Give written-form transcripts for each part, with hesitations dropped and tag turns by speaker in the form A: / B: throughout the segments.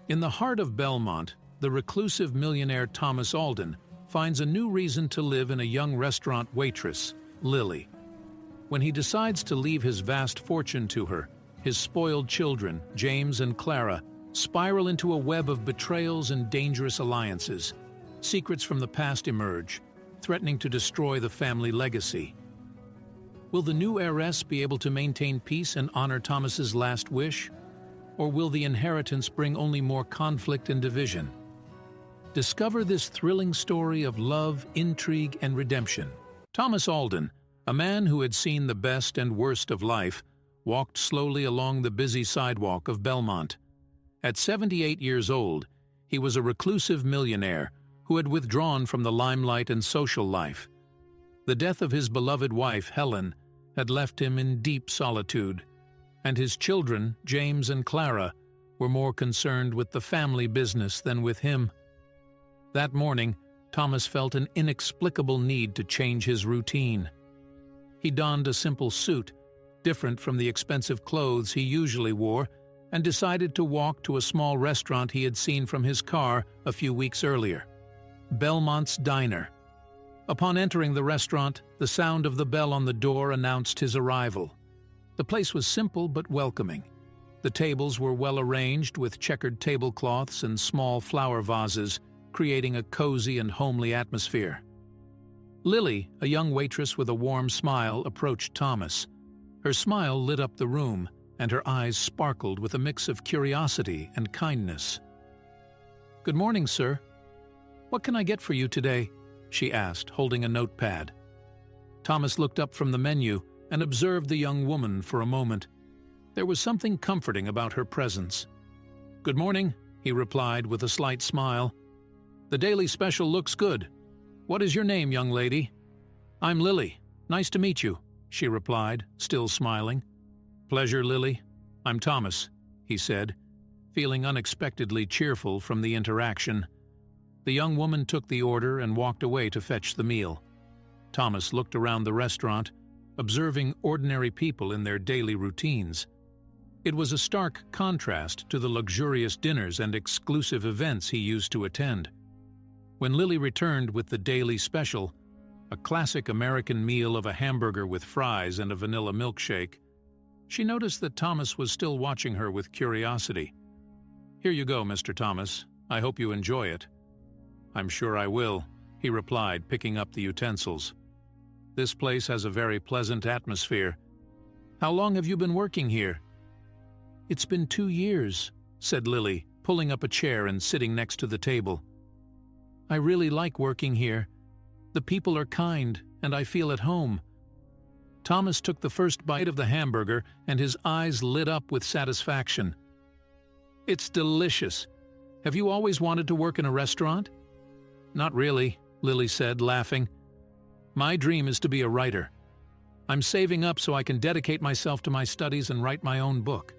A: In the heart of Belmont, the reclusive millionaire Thomas Alden finds a new reason to live in a young restaurant waitress, Lily. When he decides to leave his vast fortune to her, his spoiled children, James and Clara, spiral into a web of betrayals and dangerous alliances. Secrets from the past emerge, threatening to destroy the family legacy. Will the new heiress be able to maintain peace and honor Thomas's last wish? Or will the inheritance bring only more conflict and division? Discover this thrilling story of love, intrigue, and redemption. Thomas Alden, a man who had seen the best and worst of life, walked slowly along the busy sidewalk of Belmont. At 78 years old, he was a reclusive millionaire who had withdrawn from the limelight and social life. The death of his beloved wife, Helen, had left him in deep solitude, and his children, James and Clara, were more concerned with the family business than with him. That morning, Thomas felt an inexplicable need to change his routine. He donned a simple suit, different from the expensive clothes he usually wore, and decided to walk to a small restaurant he had seen from his car a few weeks earlier, Belmont's Diner. Upon entering the restaurant, the sound of the bell on the door announced his arrival. The place was simple but welcoming. The tables were well arranged with checkered tablecloths and small flower vases, creating a cozy and homely atmosphere. Lily, a young waitress with a warm smile, approached Thomas. Her smile lit up the room, and her eyes sparkled with a mix of curiosity and kindness. "Good morning, sir. What can I get for you today?" she asked, holding a notepad. Thomas looked up from the menu and observed the young woman for a moment. There was something comforting about her presence. "Good morning," he replied with a slight smile. "The daily special looks good. What is your name, young lady?" "I'm Lily. Nice to meet you," she replied, still smiling. "Pleasure, Lily. I'm Thomas," he said, feeling unexpectedly cheerful from the interaction. The young woman took the order and walked away to fetch the meal. Thomas looked around the restaurant, observing ordinary people in their daily routines. It was a stark contrast to the luxurious dinners and exclusive events he used to attend. When Lily returned with the daily special, a classic American meal of a hamburger with fries and a vanilla milkshake, she noticed that Thomas was still watching her with curiosity. "Here you go, Mr. Thomas. I hope you enjoy it." "I'm sure I will," he replied, picking up the utensils. "This place has a very pleasant atmosphere. How long have you been working here?" "It's been 2 years," said Lily, pulling up a chair and sitting next to the table. "I really like working here. The people are kind, and I feel at home." Thomas took the first bite of the hamburger, and his eyes lit up with satisfaction. "It's delicious. Have you always wanted to work in a restaurant?" "Not really," Lily said, laughing. "My dream is to be a writer. I'm saving up so I can dedicate myself to my studies and write my own book."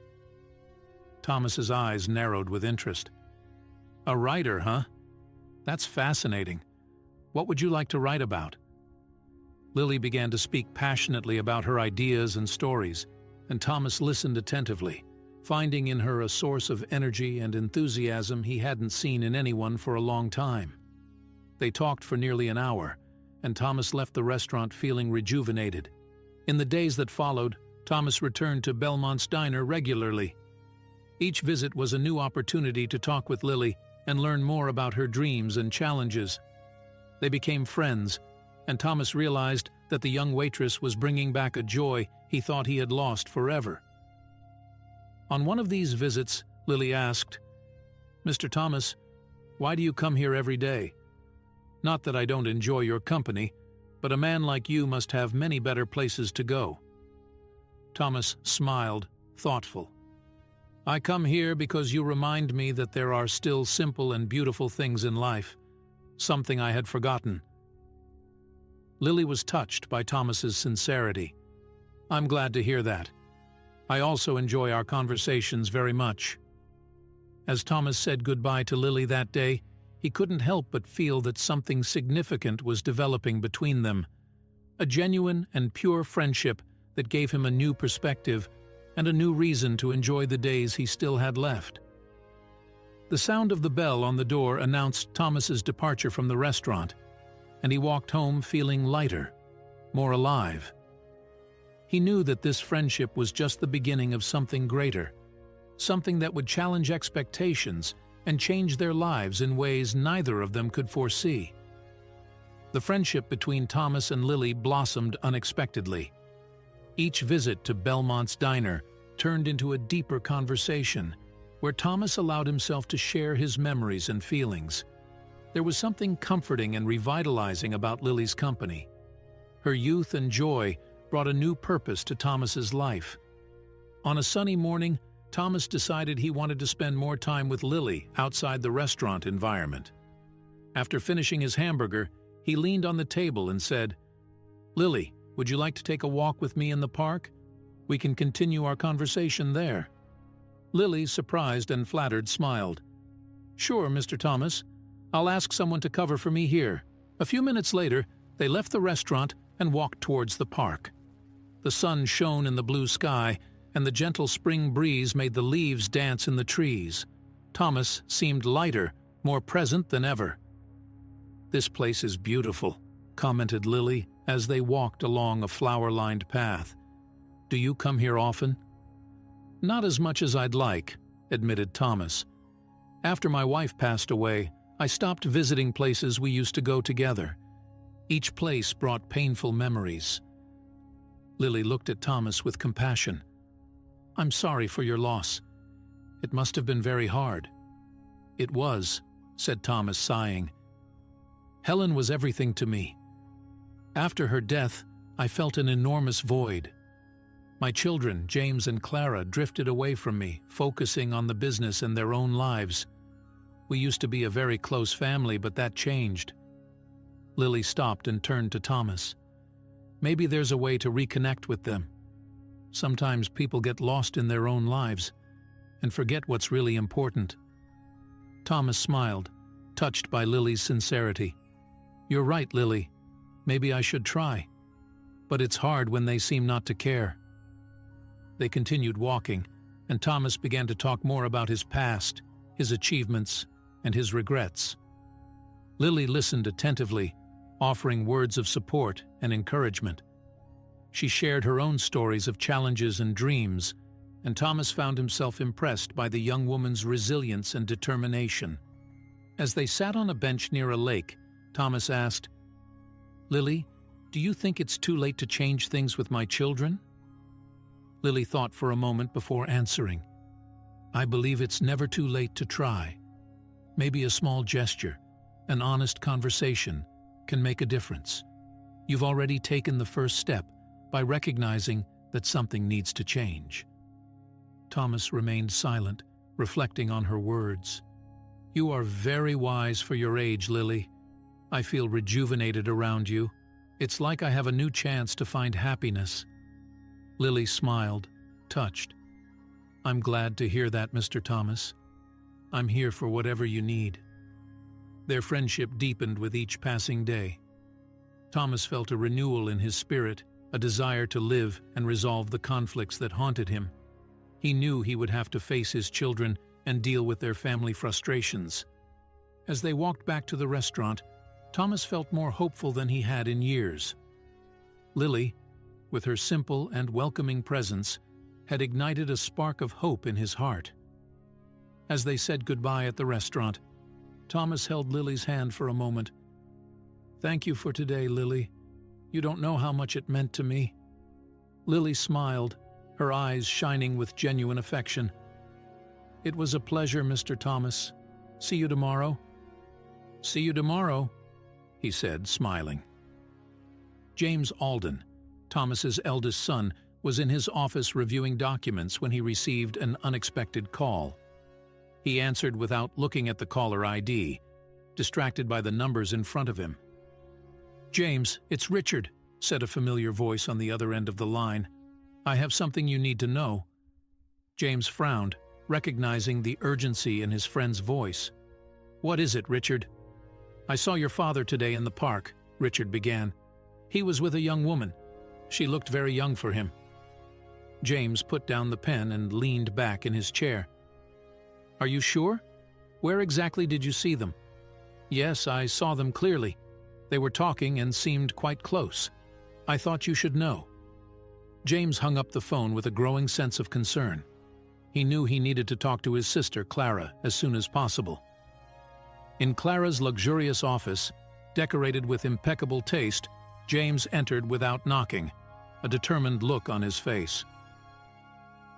A: Thomas's eyes narrowed with interest. "A writer, huh? That's fascinating. What would you like to write about?" Lily began to speak passionately about her ideas and stories, and Thomas listened attentively, finding in her a source of energy and enthusiasm he hadn't seen in anyone for a long time. They talked for nearly an hour, and Thomas left the restaurant feeling rejuvenated. In the days that followed, Thomas returned to Belmont's Diner regularly. Each visit was a new opportunity to talk with Lily and learn more about her dreams and challenges. They became friends, and Thomas realized that the young waitress was bringing back a joy he thought he had lost forever. On one of these visits, Lily asked, "Mr. Thomas, why do you come here every day? Not that I don't enjoy your company, but a man like you must have many better places to go." Thomas smiled, thoughtful. "I come here because you remind me that there are still simple and beautiful things in life, something I had forgotten." Lily was touched by Thomas's sincerity. "I'm glad to hear that. I also enjoy our conversations very much." As Thomas said goodbye to Lily that day, he couldn't help but feel that something significant was developing between them, a genuine and pure friendship that gave him a new perspective and a new reason to enjoy the days he still had left. The sound of the bell on the door announced Thomas's departure from the restaurant, and he walked home feeling lighter, more alive. He knew that this friendship was just the beginning of something greater, something that would challenge expectations and change their lives in ways neither of them could foresee. The friendship between Thomas and Lily blossomed unexpectedly. Each visit to Belmont's diner turned into a deeper conversation, where Thomas allowed himself to share his memories and feelings. There was something comforting and revitalizing about Lily's company. Her youth and joy brought a new purpose to Thomas's life. On a sunny morning, Thomas decided he wanted to spend more time with Lily outside the restaurant environment. After finishing his hamburger, he leaned on the table and said, "Lily, would you like to take a walk with me in the park? We can continue our conversation there." Lily, surprised and flattered, smiled. "Sure, Mr. Thomas. I'll ask someone to cover for me here." A few minutes later, they left the restaurant and walked towards the park. The sun shone in the blue sky, and the gentle spring breeze made the leaves dance in the trees. Thomas seemed lighter, more present than ever. "This place is beautiful," commented Lily as they walked along a flower-lined path. "Do you come here often?" "Not as much as I'd like," admitted Thomas. "After my wife passed away, I stopped visiting places we used to go together. Each place brought painful memories." Lily looked at Thomas with compassion. "I'm sorry for your loss. It must have been very hard." "It was," said Thomas, sighing. "Helen was everything to me. After her death, I felt an enormous void. My children, James and Clara, drifted away from me, focusing on the business and their own lives. We used to be a very close family, but that changed." Lily stopped and turned to Thomas. "Maybe there's a way to reconnect with them. Sometimes people get lost in their own lives and forget what's really important." Thomas smiled, touched by Lily's sincerity. "You're right, Lily. Maybe I should try. But it's hard when they seem not to care." They continued walking, and Thomas began to talk more about his past, his achievements, and his regrets. Lily listened attentively, offering words of support and encouragement. She shared her own stories of challenges and dreams, and Thomas found himself impressed by the young woman's resilience and determination. As they sat on a bench near a lake, Thomas asked, "Lily, do you think it's too late to change things with my children?" Lily thought for a moment before answering. "I believe it's never too late to try. Maybe a small gesture, an honest conversation, can make a difference. You've already taken the first step by recognizing that something needs to change." Thomas remained silent, reflecting on her words. "You are very wise for your age, Lily. I feel rejuvenated around you. It's like I have a new chance to find happiness." Lily smiled, touched. "I'm glad to hear that, Mr. Thomas. I'm here for whatever you need." Their friendship deepened with each passing day. Thomas felt a renewal in his spirit, a desire to live and resolve the conflicts that haunted him. He knew he would have to face his children and deal with their family frustrations. As they walked back to the restaurant, Thomas felt more hopeful than he had in years. Lily, with her simple and welcoming presence, had ignited a spark of hope in his heart. As they said goodbye at the restaurant, Thomas held Lily's hand for a moment. "Thank you for today, Lily. You don't know how much it meant to me." Lily smiled, her eyes shining with genuine affection. "It was a pleasure, Mr. Thomas. See you tomorrow." "See you tomorrow," he said, smiling. James Alden, Thomas's eldest son, was in his office reviewing documents when he received an unexpected call. He answered without looking at the caller ID, distracted by the numbers in front of him. "James, it's Richard," said a familiar voice on the other end of the line. "I have something you need to know." James frowned, recognizing the urgency in his friend's voice. "What is it, Richard?" "I saw your father today in the park," Richard began. "He was with a young woman. She looked very young for him." James put down the pen and leaned back in his chair. "Are you sure?" Where exactly did you see them? Yes, I saw them clearly. They were talking and seemed quite close. I thought you should know. James hung up the phone with a growing sense of concern. He knew he needed to talk to his sister, Clara, as soon as possible. In Clara's luxurious office, decorated with impeccable taste, James entered without knocking, a determined look on his face.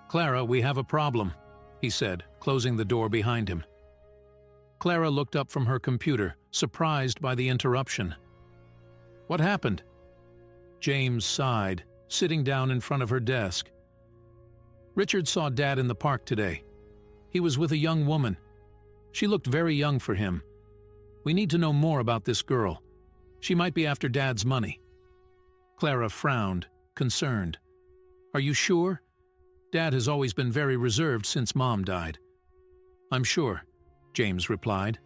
A: "Clara, we have a problem," he said, closing the door behind him. Clara looked up from her computer, surprised by the interruption. "What happened?" James sighed, sitting down in front of her desk. "Richard saw Dad in the park today. He was with a young woman. She looked very young for him. We need to know more about this girl. She might be after Dad's money." Clara frowned, concerned. "Are you sure? Dad has always been very reserved since Mom died." "I'm sure," James replied.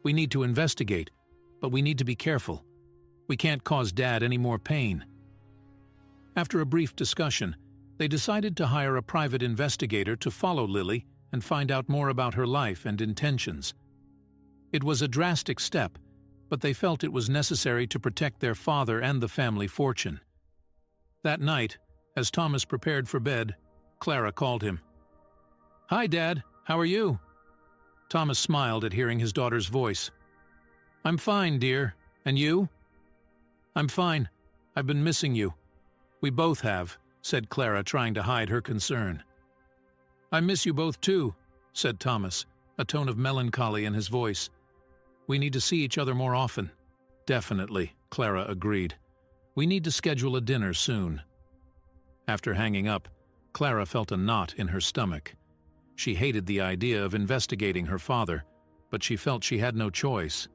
A: "We need to investigate, but we need to be careful. We can't cause Dad any more pain." After a brief discussion, they decided to hire a private investigator to follow Lily and find out more about her life and intentions. It was a drastic step, but they felt it was necessary to protect their father and the family fortune. That night, as Thomas prepared for bed, Clara called him. "Hi, Dad. How are you?" Thomas smiled at hearing his daughter's voice. "I'm fine, dear. And you?" "I'm fine. I've been missing you." "We both have," said Clara, trying to hide her concern. "I miss you both too," said Thomas, a tone of melancholy in his voice. "We need to see each other more often." "Definitely," Clara agreed. "We need to schedule a dinner soon." After hanging up, Clara felt a knot in her stomach. She hated the idea of investigating her father, but she felt she had no choice.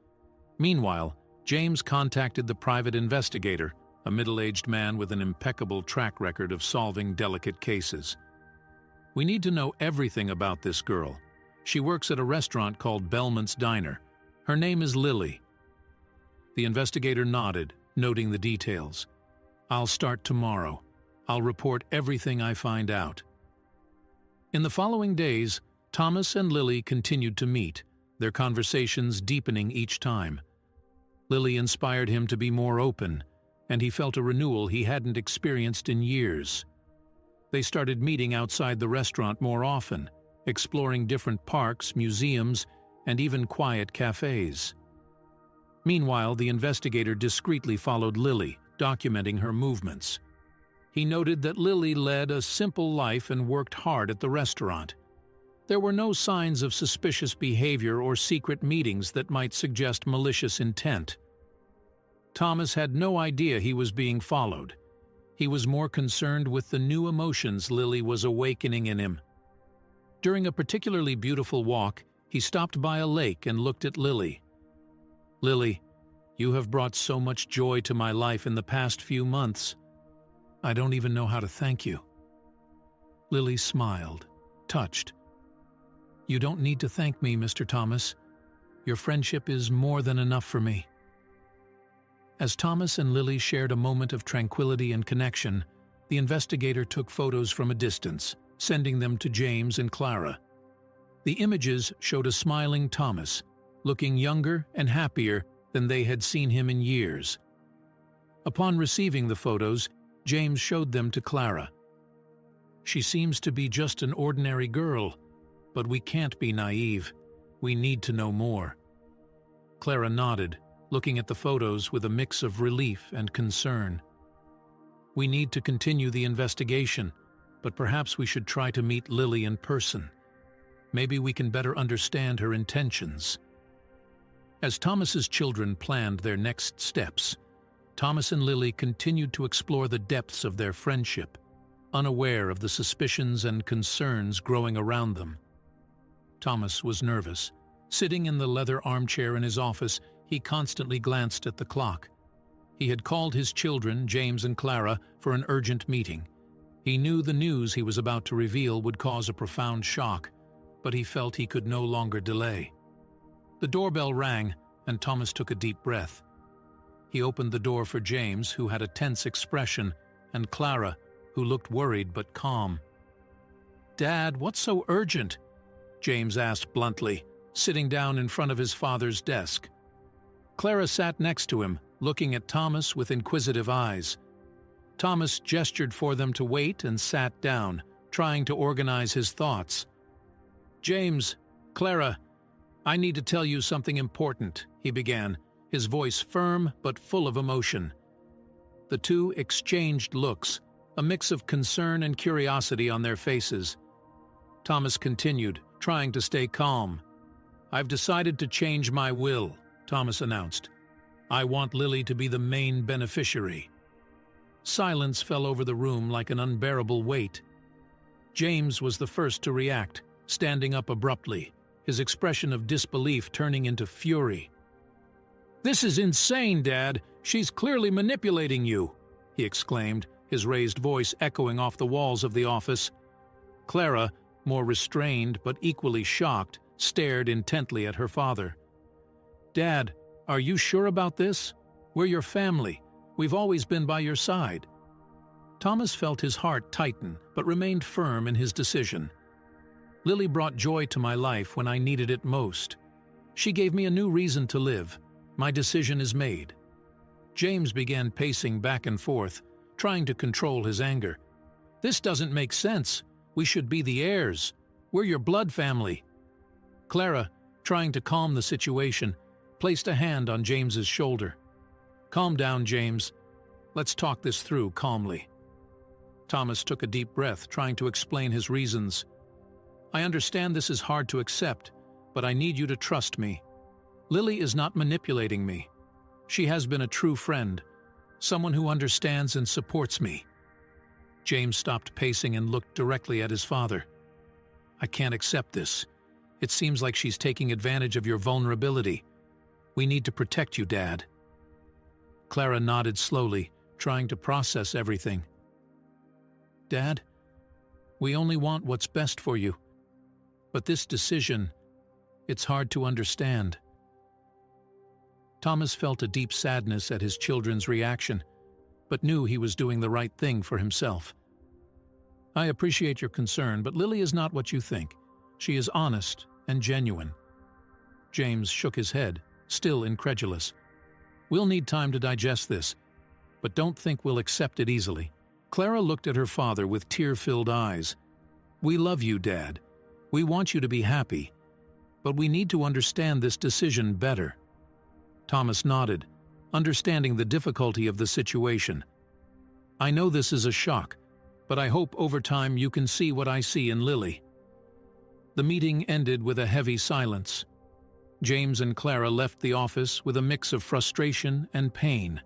A: Meanwhile, James contacted the private investigator, a middle-aged man with an impeccable track record of solving delicate cases. "We need to know everything about this girl. She works at a restaurant called Belmont's Diner. Her name is Lily." The investigator nodded, noting the details. "I'll start tomorrow. I'll report everything I find out." In the following days, Thomas and Lily continued to meet, their conversations deepening each time. Lily inspired him to be more open, and he felt a renewal he hadn't experienced in years. They started meeting outside the restaurant more often, exploring different parks, museums, and even quiet cafes. Meanwhile, the investigator discreetly followed Lily, documenting her movements. He noted that Lily led a simple life and worked hard at the restaurant. There were no signs of suspicious behavior or secret meetings that might suggest malicious intent. Thomas had no idea he was being followed. He was more concerned with the new emotions Lily was awakening in him. During a particularly beautiful walk, he stopped by a lake and looked at Lily. "Lily, you have brought so much joy to my life in the past few months. I don't even know how to thank you." Lily smiled, touched. "You don't need to thank me, Mr. Thomas. Your friendship is more than enough for me." As Thomas and Lily shared a moment of tranquility and connection, the investigator took photos from a distance, sending them to James and Clara. The images showed a smiling Thomas, looking younger and happier than they had seen him in years. Upon receiving the photos, James showed them to Clara. "She seems to be just an ordinary girl, but we can't be naive. We need to know more." Clara nodded, looking at the photos with a mix of relief and concern. "We need to continue the investigation, but perhaps we should try to meet Lily in person. Maybe we can better understand her intentions." As Thomas's children planned their next steps, Thomas and Lily continued to explore the depths of their friendship, unaware of the suspicions and concerns growing around them. Thomas was nervous. Sitting in the leather armchair in his office, he constantly glanced at the clock. He had called his children, James and Clara, for an urgent meeting. He knew the news he was about to reveal would cause a profound shock, but he felt he could no longer delay. The doorbell rang, and Thomas took a deep breath. He opened the door for James, who had a tense expression, and Clara, who looked worried but calm. "Dad, what's so urgent?" James asked bluntly, sitting down in front of his father's desk. Clara sat next to him, looking at Thomas with inquisitive eyes. Thomas gestured for them to wait and sat down, trying to organize his thoughts. "James, Clara, I need to tell you something important," he began, his voice firm but full of emotion. The two exchanged looks, a mix of concern and curiosity on their faces. Thomas continued, trying to stay calm. "I've decided to change my will," Thomas announced. "I want Lily to be the main beneficiary." Silence fell over the room like an unbearable weight. James was the first to react, standing up abruptly, his expression of disbelief turning into fury. "This is insane, Dad! She's clearly manipulating you!" he exclaimed, his raised voice echoing off the walls of the office. Clara, more restrained but equally shocked, stared intently at her father. "Dad, are you sure about this? We're your family. We've always been by your side." Thomas felt his heart tighten, but remained firm in his decision. "Lily brought joy to my life when I needed it most. She gave me a new reason to live. My decision is made." James began pacing back and forth, trying to control his anger. "This doesn't make sense. We should be the heirs. We're your blood family." Clara, trying to calm the situation, placed a hand on James's shoulder. "Calm down, James. Let's talk this through calmly." Thomas took a deep breath, trying to explain his reasons. "I understand this is hard to accept, but I need you to trust me. Lily is not manipulating me. She has been a true friend, someone who understands and supports me." James stopped pacing and looked directly at his father. "I can't accept this. It seems like she's taking advantage of your vulnerability. We need to protect you, Dad." Clara nodded slowly, trying to process everything. "Dad, we only want what's best for you. But this decision, it's hard to understand." Thomas felt a deep sadness at his children's reaction, but knew he was doing the right thing for himself. "I appreciate your concern, but Lily is not what you think. She is honest and genuine." James shook his head, still incredulous. "We'll need time to digest this, but don't think we'll accept it easily." Clara looked at her father with tear-filled eyes. "We love you, Dad. We want you to be happy. But we need to understand this decision better." Thomas nodded, understanding the difficulty of the situation. "I know this is a shock, but I hope over time you can see what I see in Lily." The meeting ended with a heavy silence. James and Clara left the office with a mix of frustration and pain.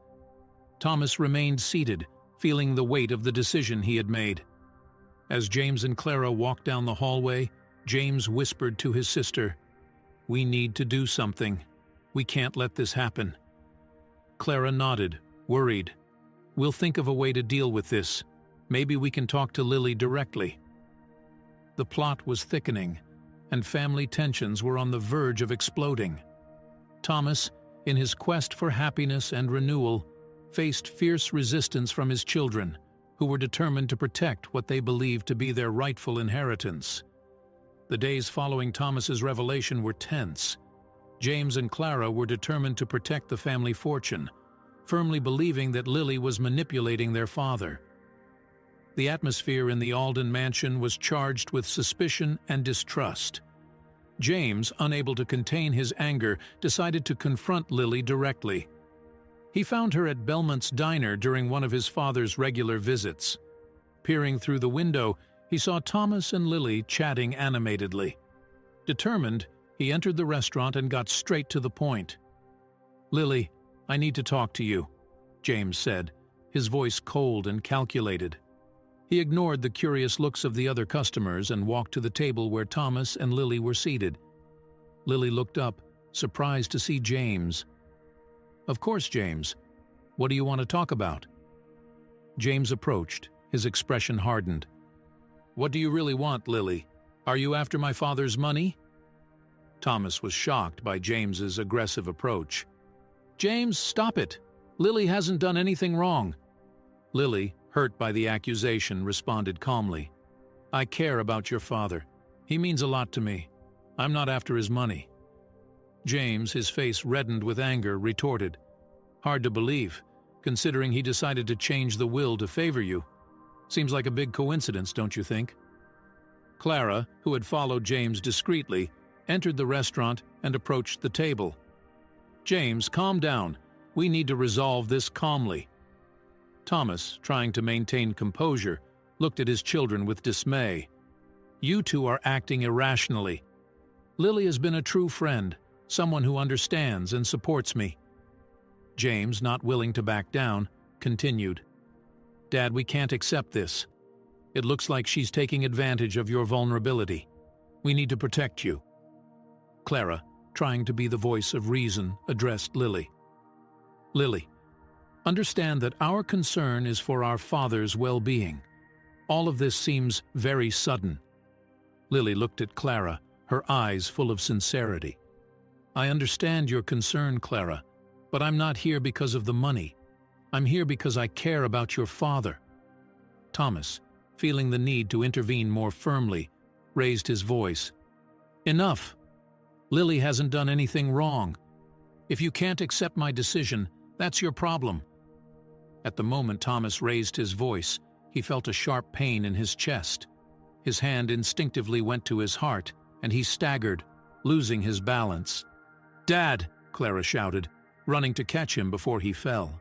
A: Thomas remained seated, feeling the weight of the decision he had made. As James and Clara walked down the hallway, James whispered to his sister, "We need to do something. We can't let this happen." Clara nodded, worried. "We'll think of a way to deal with this. Maybe we can talk to Lily directly." The plot was thickening, and family tensions were on the verge of exploding. Thomas, in his quest for happiness and renewal, faced fierce resistance from his children, who were determined to protect what they believed to be their rightful inheritance. The days following Thomas's revelation were tense. James and Clara were determined to protect the family fortune, firmly believing that Lily was manipulating their father. The atmosphere in the Alden mansion was charged with suspicion and distrust. James, unable to contain his anger, decided to confront Lily directly. He found her at Belmont's diner during one of his father's regular visits. Peering through the window, he saw Thomas and Lily chatting animatedly. Determined, he entered the restaurant and got straight to the point. "Lily, I need to talk to you," James said, his voice cold and calculated. He ignored the curious looks of the other customers and walked to the table where Thomas and Lily were seated. Lily looked up, surprised to see James. "Of course, James. What do you want to talk about?" James approached, his expression hardened. "What do you really want, Lily? Are you after my father's money?" Thomas was shocked by James's aggressive approach. "James, stop it! Lily hasn't done anything wrong." Lily, hurt by the accusation, responded calmly. "I care about your father. He means a lot to me. I'm not after his money. James, his face reddened with anger, retorted, "Hard to believe, considering he decided to change the will to favor you. Seems like a big coincidence, don't you think?" Clara, who had followed James discreetly, entered the restaurant and approached the table. "James, calm down. We need to resolve this calmly." Thomas, trying to maintain composure, looked at his children with dismay. "You two are acting irrationally. Lily has been a true friend, someone who understands and supports me." James, not willing to back down, continued, "Dad, we can't accept this. It looks like she's taking advantage of your vulnerability. We need to protect you." Clara, trying to be the voice of reason, addressed Lily. "Lily, understand that our concern is for our father's well-being. All of this seems very sudden." Lily looked at Clara, her eyes full of sincerity. "I understand your concern, Clara, but I'm not here because of the money. I'm here because I care about your father." Thomas, feeling the need to intervene more firmly, raised his voice. "Enough! Lily hasn't done anything wrong. If you can't accept my decision, that's your problem." At the moment Thomas raised his voice, he felt a sharp pain in his chest. His hand instinctively went to his heart, and he staggered, losing his balance. "Dad!" Clara shouted, running to catch him before he fell.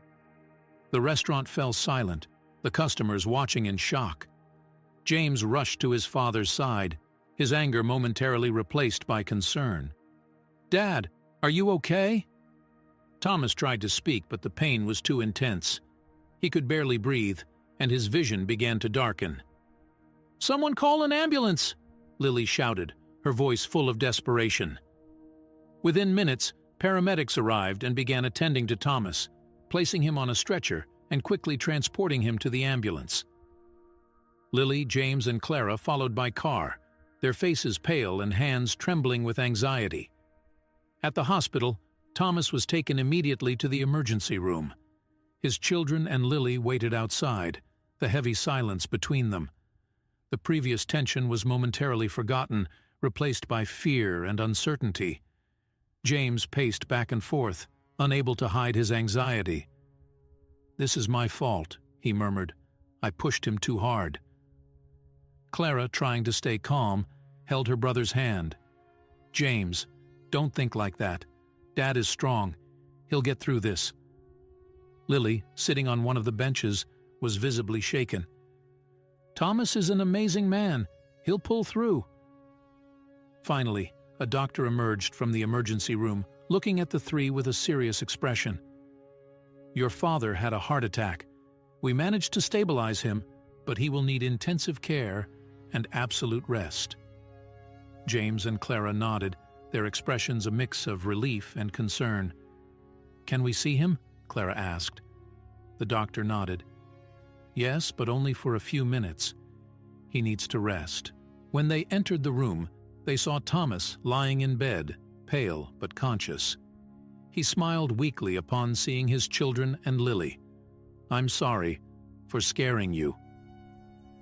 A: The restaurant fell silent, the customers watching in shock. James rushed to his father's side, his anger momentarily replaced by concern. "Dad, are you okay?" Thomas tried to speak, but the pain was too intense. He could barely breathe, and his vision began to darken. "Someone call an ambulance!" Lily shouted, her voice full of desperation. Within minutes, paramedics arrived and began attending to Thomas, placing him on a stretcher and quickly transporting him to the ambulance. Lily, James, and Clara followed by car, their faces pale and hands trembling with anxiety. At the hospital, Thomas was taken immediately to the emergency room. His children and Lily waited outside, the heavy silence between them. The previous tension was momentarily forgotten, replaced by fear and uncertainty. James paced back and forth, unable to hide his anxiety. "This is my fault," he murmured. "I pushed him too hard." Clara, trying to stay calm, held her brother's hand. "James, don't think like that. Dad is strong. He'll get through this." Lily, sitting on one of the benches, was visibly shaken. "Thomas is an amazing man. He'll pull through." Finally, a doctor emerged from the emergency room, looking at the three with a serious expression. "Your father had a heart attack. We managed to stabilize him, but he will need intensive care and absolute rest." James and Clara nodded, their expressions a mix of relief and concern. "Can we see him?" Clara asked. The doctor nodded. "Yes, but only for a few minutes. He needs to rest." When they entered the room, they saw Thomas lying in bed, pale but conscious. He smiled weakly upon seeing his children and Lily. "I'm sorry for scaring you."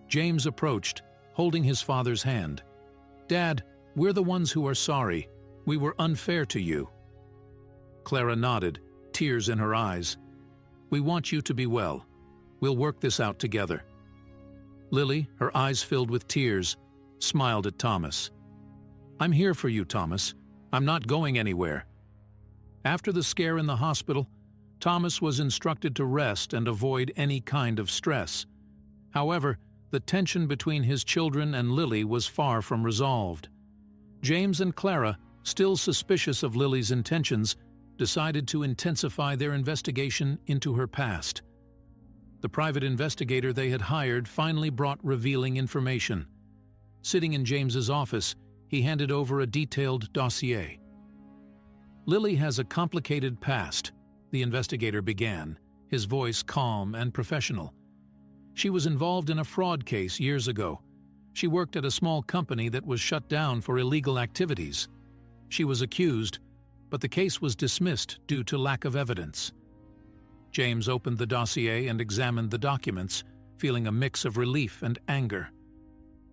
A: James approached, holding his father's hand. "Dad, we're the ones who are sorry. We were unfair to you." Clara nodded, tears in her eyes. "We want you to be well. We'll work this out together." Lily, her eyes filled with tears, smiled at Thomas. "I'm here for you, Thomas. I'm not going anywhere." After the scare in the hospital, Thomas was instructed to rest and avoid any kind of stress. However, the tension between his children and Lily was far from resolved. James and Clara, still suspicious of Lily's intentions, decided to intensify their investigation into her past. The private investigator they had hired finally brought revealing information. Sitting in James's office, he handed over a detailed dossier. "Lily has a complicated past," the investigator began, his voice calm and professional. "She was involved in a fraud case years ago. She worked at a small company that was shut down for illegal activities. She was accused, but the case was dismissed due to lack of evidence." James opened the dossier and examined the documents, feeling a mix of relief and anger.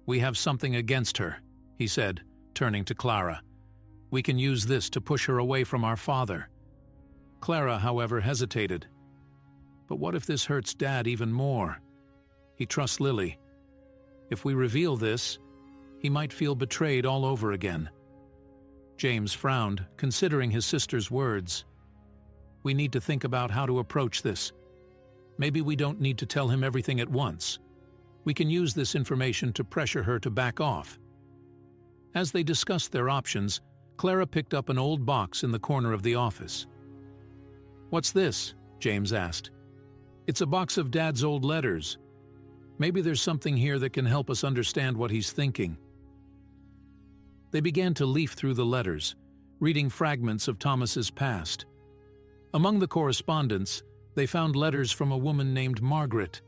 A: "We have something against her," he said, turning to Clara. We can use this to push her away from our father." Clara, however, hesitated. "But what if this hurts Dad even more? He trusts Lily. If we reveal this, he might feel betrayed all over again." James frowned, considering his sister's words. "We need to think about how to approach this. Maybe we don't need to tell him everything at once. We can use this information to pressure her to back off." As they discussed their options, Clara picked up an old box in the corner of the office. "What's this?" James asked. "It's a box of Dad's old letters. Maybe there's something here that can help us understand what he's thinking." They began to leaf through the letters, reading fragments of Thomas's past. Among the correspondence, they found letters from a woman named Margaret.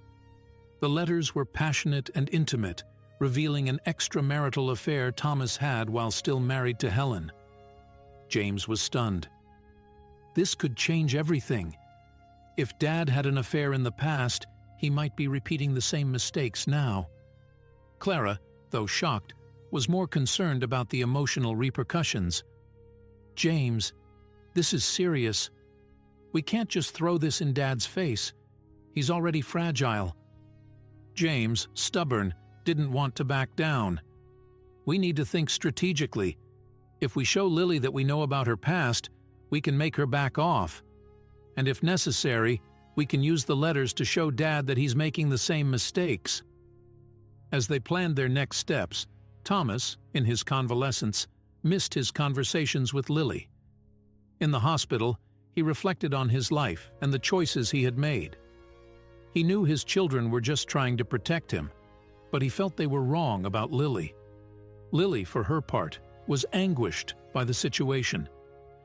A: The letters were passionate and intimate, revealing an extramarital affair Thomas had while still married to Helen. James was stunned. This could change everything. If Dad had an affair in the past, he might be repeating the same mistakes now. Clara, though shocked, was more concerned about the emotional repercussions. "James, this is serious. We can't just throw this in Dad's face. He's already fragile." James, stubborn, didn't want to back down. "We need to think strategically. If we show Lily that we know about her past, we can make her back off. And if necessary, we can use the letters to show Dad that he's making the same mistakes." As they planned their next steps, Thomas, in his convalescence, missed his conversations with Lily. In the hospital, he reflected on his life and the choices he had made. He knew his children were just trying to protect him, but he felt they were wrong about Lily. Lily, for her part, was anguished by the situation.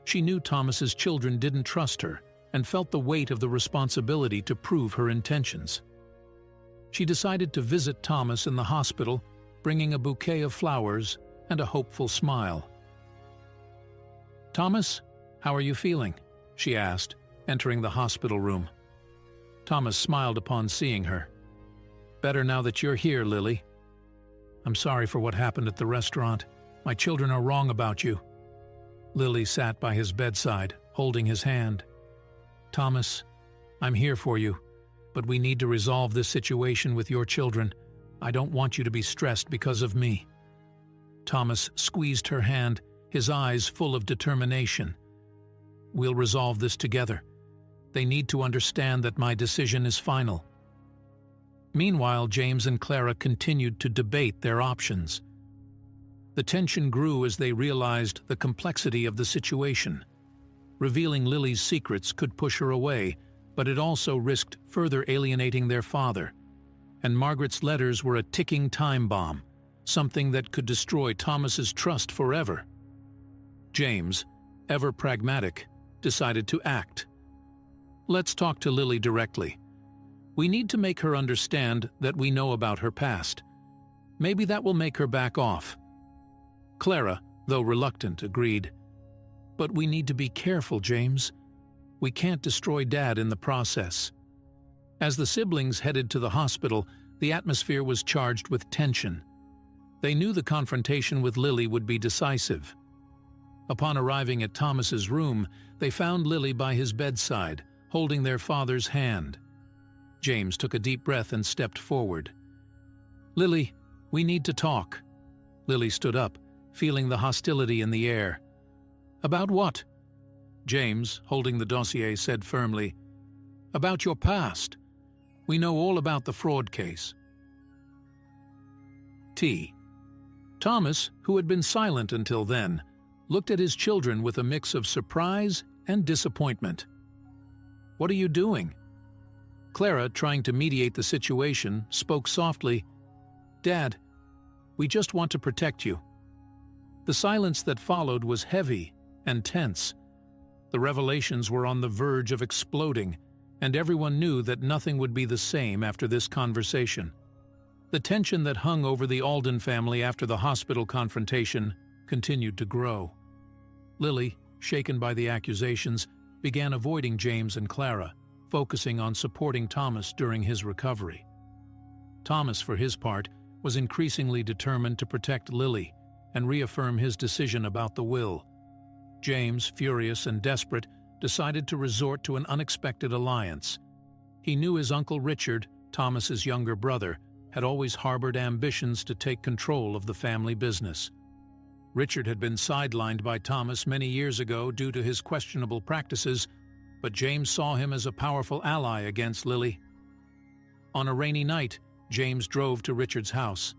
A: She knew Thomas's children didn't trust her and felt the weight of the responsibility to prove her intentions. She decided to visit Thomas in the hospital, bringing a bouquet of flowers and a hopeful smile. "Thomas, how are you feeling?" she asked, entering the hospital room. Thomas smiled upon seeing her. "Better now that you're here, Lily. I'm sorry for what happened at the restaurant. My children are wrong about you." Lily sat by his bedside, holding his hand. "Thomas, I'm here for you, but we need to resolve this situation with your children. I don't want you to be stressed because of me." Thomas squeezed her hand, his eyes full of determination. "We'll resolve this together. They need to understand that my decision is final." Meanwhile, James and Clara continued to debate their options. The tension grew as they realized the complexity of the situation. Revealing Lily's secrets could push her away, but it also risked further alienating their father. And Margaret's letters were a ticking time bomb, something that could destroy Thomas's trust forever. James, ever pragmatic, decided to act. "Let's talk to Lily directly. We need to make her understand that we know about her past. Maybe that will make her back off." Clara, though reluctant, agreed. "But we need to be careful, James. We can't destroy Dad in the process." As the siblings headed to the hospital, the atmosphere was charged with tension. They knew the confrontation with Lily would be decisive. Upon arriving at Thomas's room, they found Lily by his bedside, holding their father's hand. James took a deep breath and stepped forward. "Lily, we need to talk." Lily stood up, feeling the hostility in the air. "About what?" James, holding the dossier, said firmly, "About your past. We know all about the fraud case." Thomas, who had been silent until then, looked at his children with a mix of surprise and disappointment. "What are you doing?" Clara, trying to mediate the situation, spoke softly, "Dad, we just want to protect you." The silence that followed was heavy and tense. The revelations were on the verge of exploding, and everyone knew that nothing would be the same after this conversation. The tension that hung over the Alden family after the hospital confrontation continued to grow. Lily, shaken by the accusations, began avoiding James and Clara, focusing on supporting Thomas during his recovery. Thomas, for his part, was increasingly determined to protect Lily and reaffirm his decision about the will. James, furious and desperate, decided to resort to an unexpected alliance. He knew his Uncle Richard, Thomas's younger brother, had always harbored ambitions to take control of the family business. Richard had been sidelined by Thomas many years ago due to his questionable practices, but James saw him as a powerful ally against Lily. On a rainy night, James drove to Richard's house.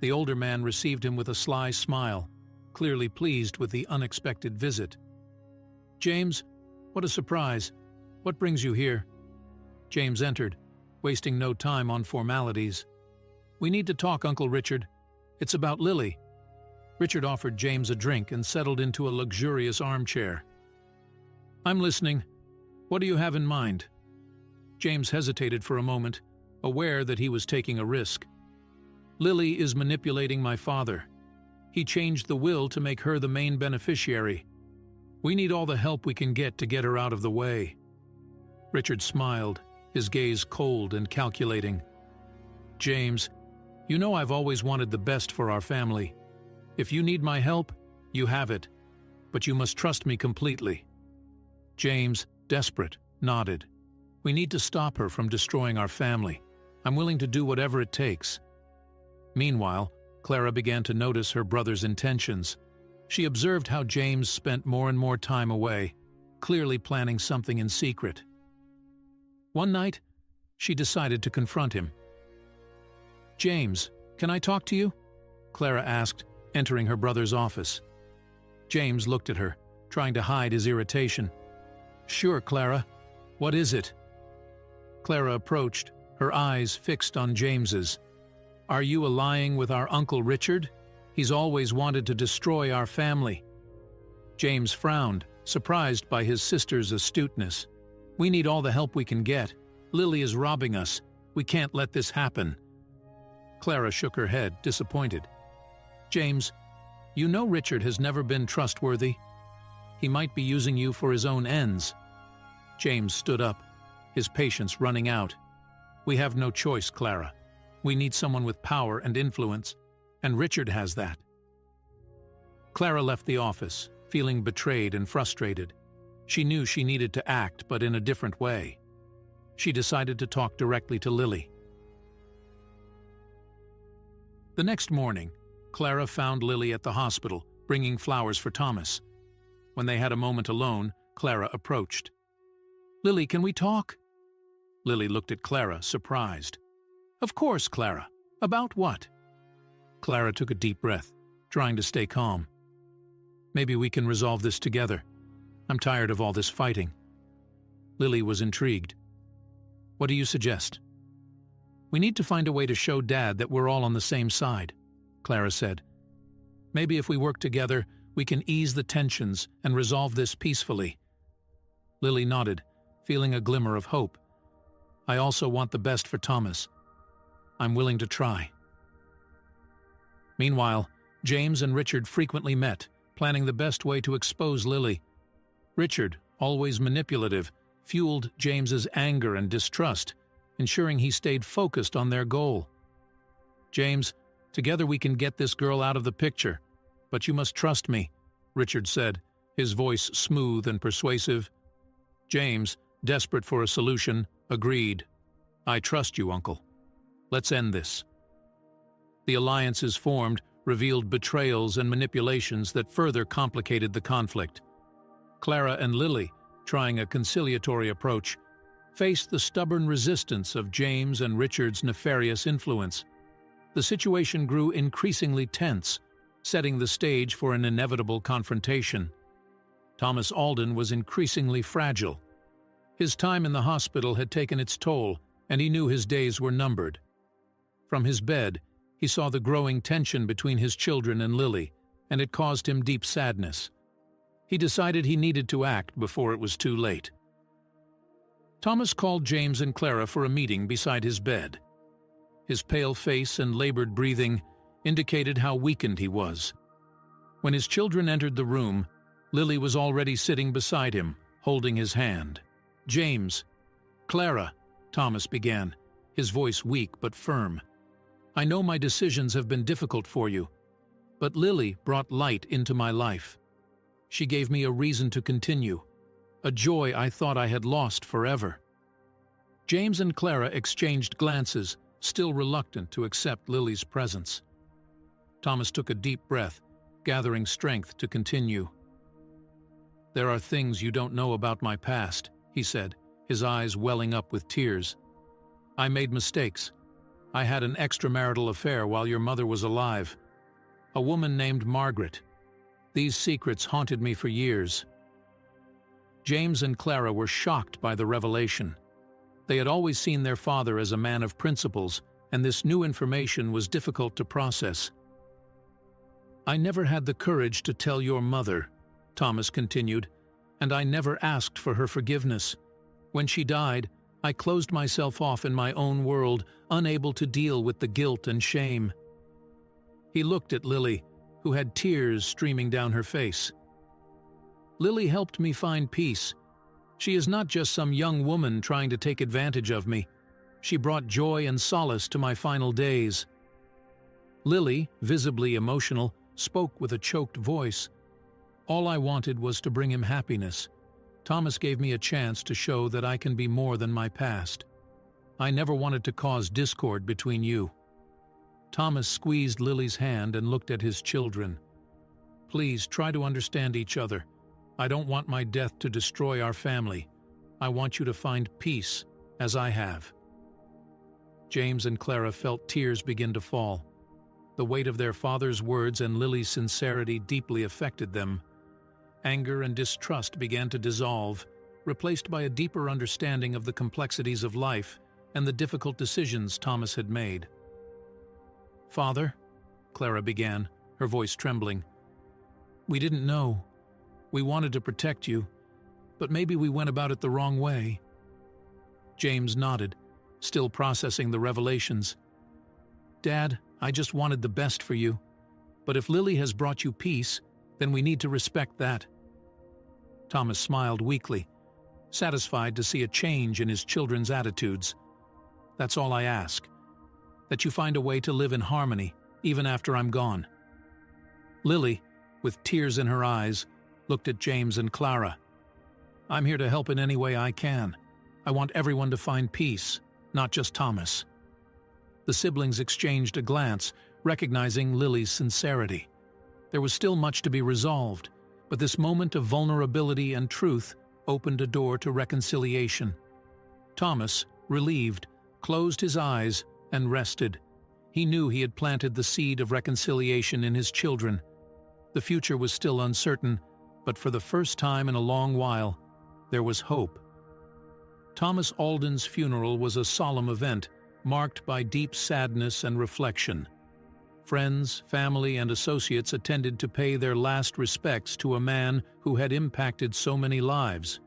A: The older man received him with a sly smile, clearly pleased with the unexpected visit. "James, what a surprise. What brings you here?" James entered, wasting no time on formalities. "We need to talk, Uncle Richard. It's about Lily." Richard offered James a drink and settled into a luxurious armchair. "I'm listening. What do you have in mind?" James hesitated for a moment, aware that he was taking a risk. "Lily is manipulating my father. He changed the will to make her the main beneficiary. We need all the help we can get to get her out of the way." Richard smiled, his gaze cold and calculating. "James, you know I've always wanted the best for our family. If you need my help, you have it, but you must trust me completely." James, desperate, nodded. "We need to stop her from destroying our family. I'm willing to do whatever it takes." Meanwhile, Clara began to notice her brother's intentions. She observed how James spent more and more time away, clearly planning something in secret. One night, she decided to confront him. "James, can I talk to you?" Clara asked, entering her brother's office. James looked at her, trying to hide his irritation. "Sure, Clara. What is it?" Clara approached, her eyes fixed on James's. "Are you allying with our Uncle Richard? He's always wanted to destroy our family." James frowned, surprised by his sister's astuteness. "We need all the help we can get. Lily is robbing us. We can't let this happen." Clara shook her head, disappointed. "James, you know Richard has never been trustworthy. He might be using you for his own ends." James stood up, his patience running out. "We have no choice, Clara. We need someone with power and influence, and Richard has that." Clara left the office, feeling betrayed and frustrated. She knew she needed to act, but in a different way. She decided to talk directly to Lily. The next morning, Clara found Lily at the hospital, bringing flowers for Thomas. When they had a moment alone, Clara approached. "Lily, can we talk?" Lily looked at Clara, surprised. "Of course, Clara. About what?" Clara took a deep breath, trying to stay calm. "Maybe we can resolve this together. I'm tired of all this fighting." Lily was intrigued. "What do you suggest?" "We need to find a way to show Dad that we're all on the same side," Clara said. "Maybe if we work together, we can ease the tensions and resolve this peacefully." Lily nodded, feeling a glimmer of hope. "I also want the best for Thomas. I'm willing to try." Meanwhile, James and Richard frequently met, planning the best way to expose Lily. Richard, always manipulative, fueled James's anger and distrust, ensuring he stayed focused on their goal. "James, together we can get this girl out of the picture, but you must trust me," Richard said, his voice smooth and persuasive. James, desperate for a solution, agreed. "I trust you, Uncle. Let's end this." The alliances formed revealed betrayals and manipulations that further complicated the conflict. Clara and Lily, trying a conciliatory approach, faced the stubborn resistance of James and Richard's nefarious influence. The situation grew increasingly tense, setting the stage for an inevitable confrontation. Thomas Alden was increasingly fragile. His time in the hospital had taken its toll, and he knew his days were numbered. From his bed, he saw the growing tension between his children and Lily, and it caused him deep sadness. He decided he needed to act before it was too late. Thomas called James and Clara for a meeting beside his bed. His pale face and labored breathing indicated how weakened he was. When his children entered the room, Lily was already sitting beside him, holding his hand. "James, Clara," Thomas began, his voice weak but firm. "I know my decisions have been difficult for you, but Lily brought light into my life. She gave me a reason to continue, a joy I thought I had lost forever. James and Clara exchanged glances, still reluctant to accept Lily's presence. Thomas took a deep breath, gathering strength to continue. "There are things you don't know about my past," he said, his eyes welling up with tears. "I made mistakes. I had an extramarital affair while your mother was alive. A woman named Margaret. These secrets haunted me for years." James and Clara were shocked by the revelation. They had always seen their father as a man of principles, and this new information was difficult to process. "I never had the courage to tell your mother," Thomas continued, "and I never asked for her forgiveness. When she died, I closed myself off in my own world, unable to deal with the guilt and shame." He looked at Lily, who had tears streaming down her face. "Lily helped me find peace. She is not just some young woman trying to take advantage of me. She brought joy and solace to my final days." Lily, visibly emotional, spoke with a choked voice. "All I wanted was to bring him happiness. Thomas gave me a chance to show that I can be more than my past. I never wanted to cause discord between you." Thomas squeezed Lily's hand and looked at his children. "Please try to understand each other. I don't want my death to destroy our family. I want you to find peace, as I have." James and Clara felt tears begin to fall. The weight of their father's words and Lily's sincerity deeply affected them. Anger and distrust began to dissolve, replaced by a deeper understanding of the complexities of life and the difficult decisions Thomas had made. "Father," Clara began, her voice trembling, "we didn't know. We wanted to protect you, but maybe we went about it the wrong way." James nodded, still processing the revelations. "Dad, I just wanted the best for you. But if Lily has brought you peace, then we need to respect that." Thomas smiled weakly, satisfied to see a change in his children's attitudes. "That's all I ask. That you find a way to live in harmony, even after I'm gone." Lily, with tears in her eyes, looked at James and Clara. "I'm here to help in any way I can. I want everyone to find peace, not just Thomas." The siblings exchanged a glance, recognizing Lily's sincerity. There was still much to be resolved, but this moment of vulnerability and truth opened a door to reconciliation. Thomas, relieved, closed his eyes and rested. He knew he had planted the seed of reconciliation in his children. The future was still uncertain, but for the first time in a long while, there was hope. Thomas Alden's funeral was a solemn event, marked by deep sadness and reflection. Friends, family, and associates attended to pay their last respects to a man who had impacted so many lives.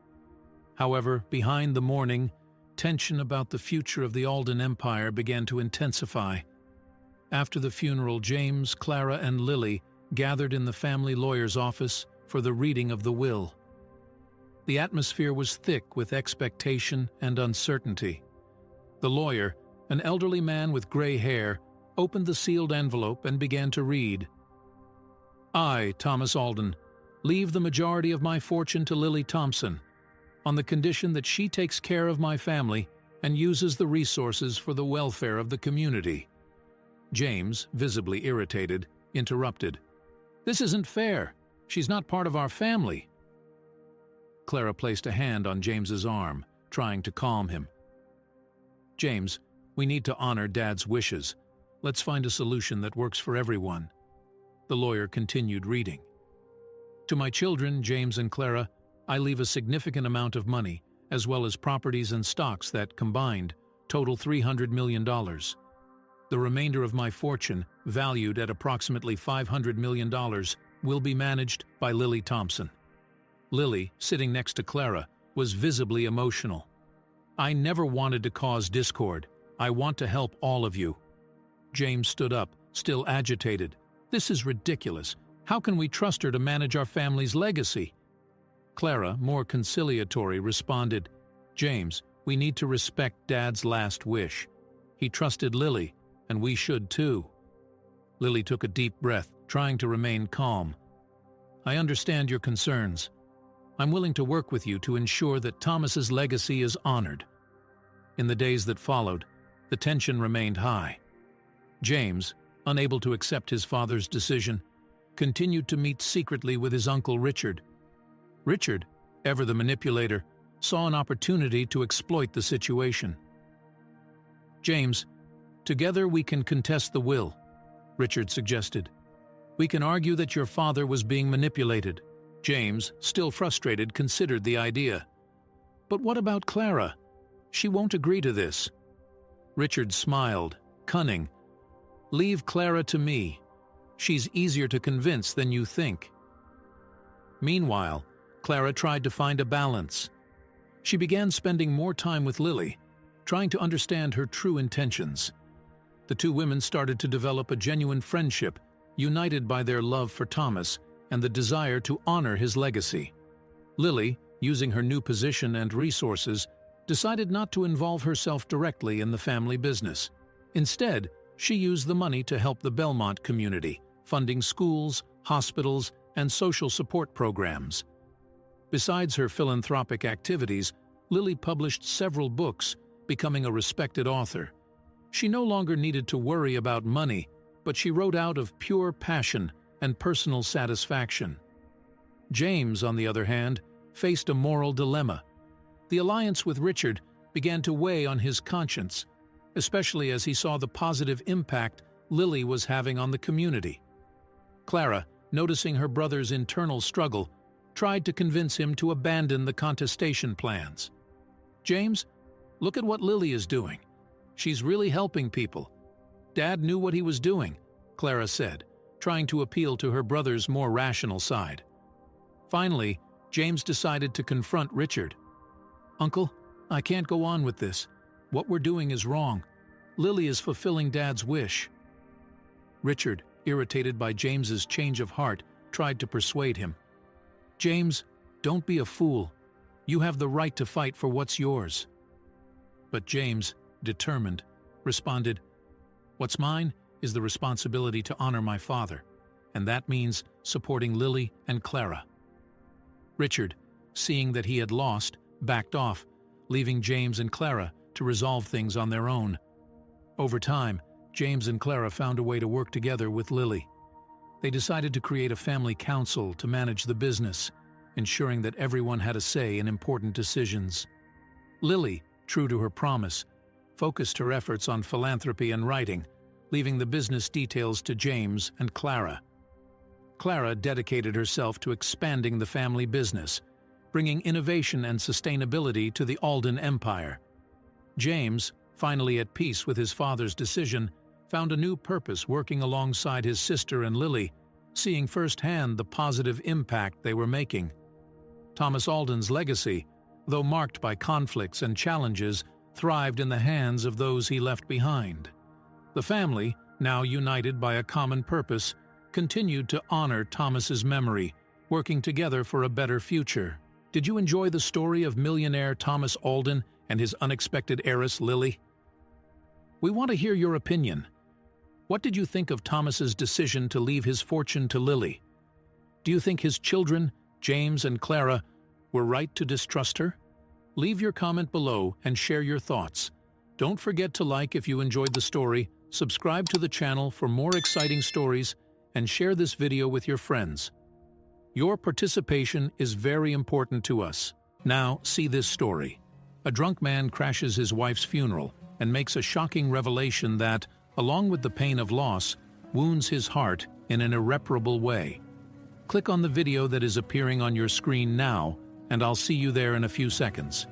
A: However, behind the mourning, tension about the future of the Alden Empire began to intensify. After the funeral, James, Clara, and Lily gathered in the family lawyer's office for the reading of the will. The atmosphere was thick with expectation and uncertainty. The lawyer, an elderly man with gray hair, opened the sealed envelope and began to read. "I, Thomas Alden, leave the majority of my fortune to Lily Thompson, on the condition that she takes care of my family and uses the resources for the welfare of the community." James, visibly irritated, interrupted. "This isn't fair. She's not part of our family." Clara placed a hand on James's arm, trying to calm him. "James, we need to honor Dad's wishes. Let's find a solution that works for everyone." The lawyer continued reading. "To my children, James and Clara, I leave a significant amount of money, as well as properties and stocks that, combined, total $300 million. The remainder of my fortune, valued at approximately $500 million, will be managed by Lily Thompson." Lily, sitting next to Clara, was visibly emotional. "I never wanted to cause discord. I want to help all of you." James stood up, still agitated. "This is ridiculous. How can we trust her to manage our family's legacy?" Clara, more conciliatory, responded, "James, we need to respect Dad's last wish. He trusted Lily, and we should too." Lily took a deep breath, trying to remain calm. I understand your concerns. I'm willing to work with you to ensure that Thomas's legacy is honored." In the days that followed, the tension remained high. James, unable to accept his father's decision, continued to meet secretly with his uncle Richard. Richard, ever the manipulator, saw an opportunity to exploit the situation. "James, together we can contest the will," Richard suggested. "We can argue that your father was being manipulated." James, still frustrated, considered the idea. "But what about Clara? She won't agree to this." Richard smiled, cunning. "Leave Clara to me. She's easier to convince than you think." Meanwhile, Clara tried to find a balance. She began spending more time with Lily, trying to understand her true intentions. The two women started to develop a genuine friendship, united by their love for Thomas and the desire to honor his legacy. Lily, using her new position and resources, decided not to involve herself directly in the family business. Instead, she used the money to help the Belmont community, funding schools, hospitals, and social support programs. Besides her philanthropic activities, Lily published several books, becoming a respected author. She no longer needed to worry about money, but she wrote out of pure passion and personal satisfaction. James, on the other hand, faced a moral dilemma. The alliance with Richard began to weigh on his conscience, especially as he saw the positive impact Lily was having on the community. Clara, noticing her brother's internal struggle, tried to convince him to abandon the contestation plans. "James, look at what Lily is doing. She's really helping people." "Dad knew what he was doing," Clara said, trying to appeal to her brother's more rational side. Finally, James decided to confront Richard. "Uncle, I can't go on with this. What we're doing is wrong. Lily is fulfilling Dad's wish." Richard, irritated by James's change of heart, tried to persuade him. "James, don't be a fool. You have the right to fight for what's yours." But James, determined, responded, "What's mine is the responsibility to honor my father, and that means supporting Lily and Clara." Richard, seeing that he had lost, backed off, leaving James and Clara to resolve things on their own. Over time, James and Clara found a way to work together with Lily. They decided to create a family council to manage the business, ensuring that everyone had a say in important decisions. Lily, true to her promise, focused her efforts on philanthropy and writing, leaving the business details to James and Clara. Clara dedicated herself to expanding the family business, bringing innovation and sustainability to the Alden Empire. James, finally at peace with his father's decision, found a new purpose working alongside his sister and Lily, seeing firsthand the positive impact they were making. Thomas Alden's legacy, though marked by conflicts and challenges, thrived in the hands of those he left behind. The family, now united by a common purpose, continued to honor Thomas's memory, working together for a better future. Did you enjoy the story of millionaire Thomas Alden and his unexpected heiress Lily? We want to hear your opinion. What did you think of Thomas's decision to leave his fortune to Lily? Do you think his children, James and Clara, were right to distrust her? Leave your comment below and share your thoughts. Don't forget to like if you enjoyed the story, subscribe to the channel for more exciting stories, and share this video with your friends. Your participation is very important to us. Now, see this story. A drunk man crashes his wife's funeral and makes a shocking revelation that, along with the pain of loss, wounds his heart in an irreparable way. Click on the video that is appearing on your screen now, and I'll see you there in a few seconds.